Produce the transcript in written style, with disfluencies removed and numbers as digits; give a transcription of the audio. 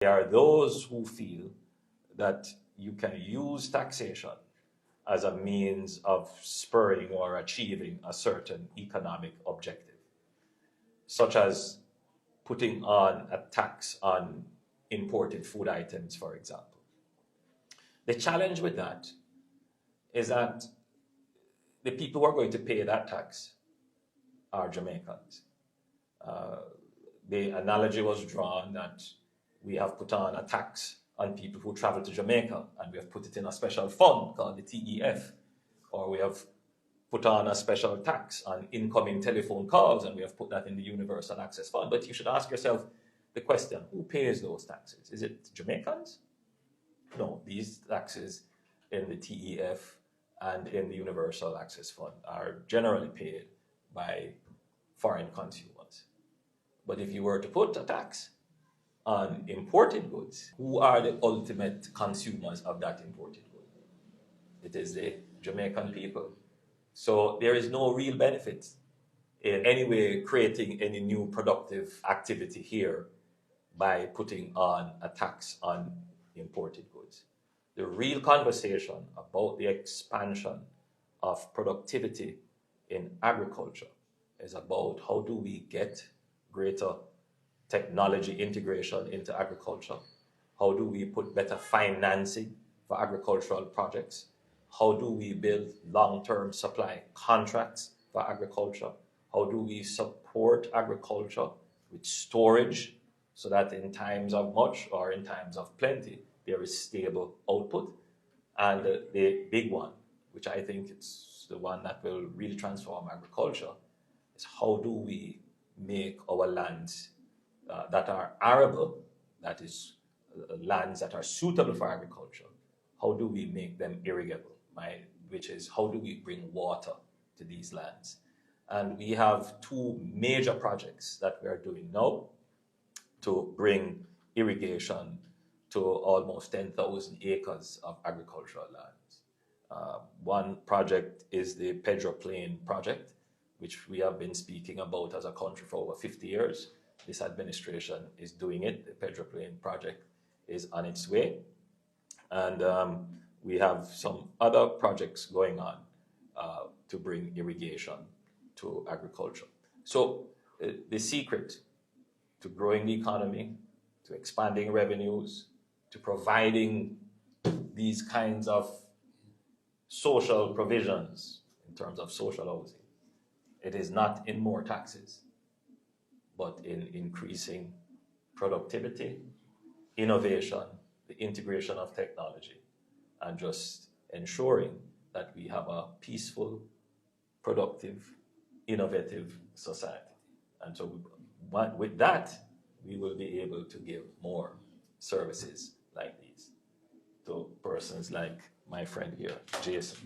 There are those who feel that you can use taxation as a means of spurring or achieving a certain economic objective, such as putting on a tax on imported food items, for example. The challenge with that is that the people who are going to pay that tax are Jamaicans. The analogy was drawn that we have put on a tax on people who travel to Jamaica, and we have put it in a special fund called the TEF, or we have put on a special tax on incoming telephone calls, and we have put that in the Universal Access Fund. But you should ask yourself the question, who pays those taxes? Is it Jamaicans? No, these taxes in the TEF and in the Universal Access Fund are generally paid by foreign consumers. But if you were to put a tax on imported goods, who are the ultimate consumers of that imported good? It is the Jamaican people. So there is no real benefit in any way creating any new productive activity here by putting on a tax on imported goods. The real conversation about the expansion of productivity in agriculture is about how do we get greater technology integration into agriculture? How do we put better financing for agricultural projects? How do we build long-term supply contracts for agriculture? How do we support agriculture with storage so that in times of much or in times of plenty, there is stable output? And the big one, which I think it's the one that will really transform agriculture, is how do we make our lands that are arable, that is lands that are suitable for agriculture, how do we make them irrigable? Which is how do we bring water to these lands? And we have two major projects that we are doing now to bring irrigation to almost 10,000 acres of agricultural lands. One project is the Pedro Plain project, which we have been speaking about as a country for over 50 years. This administration is doing it. The Pedro Plain project is on its way. And we have some other projects going on to bring irrigation to agriculture. So the secret to growing the economy, to expanding revenues, to providing these kinds of social provisions in terms of social housing, it is not in more taxes, but in increasing productivity, innovation, the integration of technology, and just ensuring that we have a peaceful, productive, innovative society. And so with that, we will be able to give more services like these to persons like my friend here, Jason.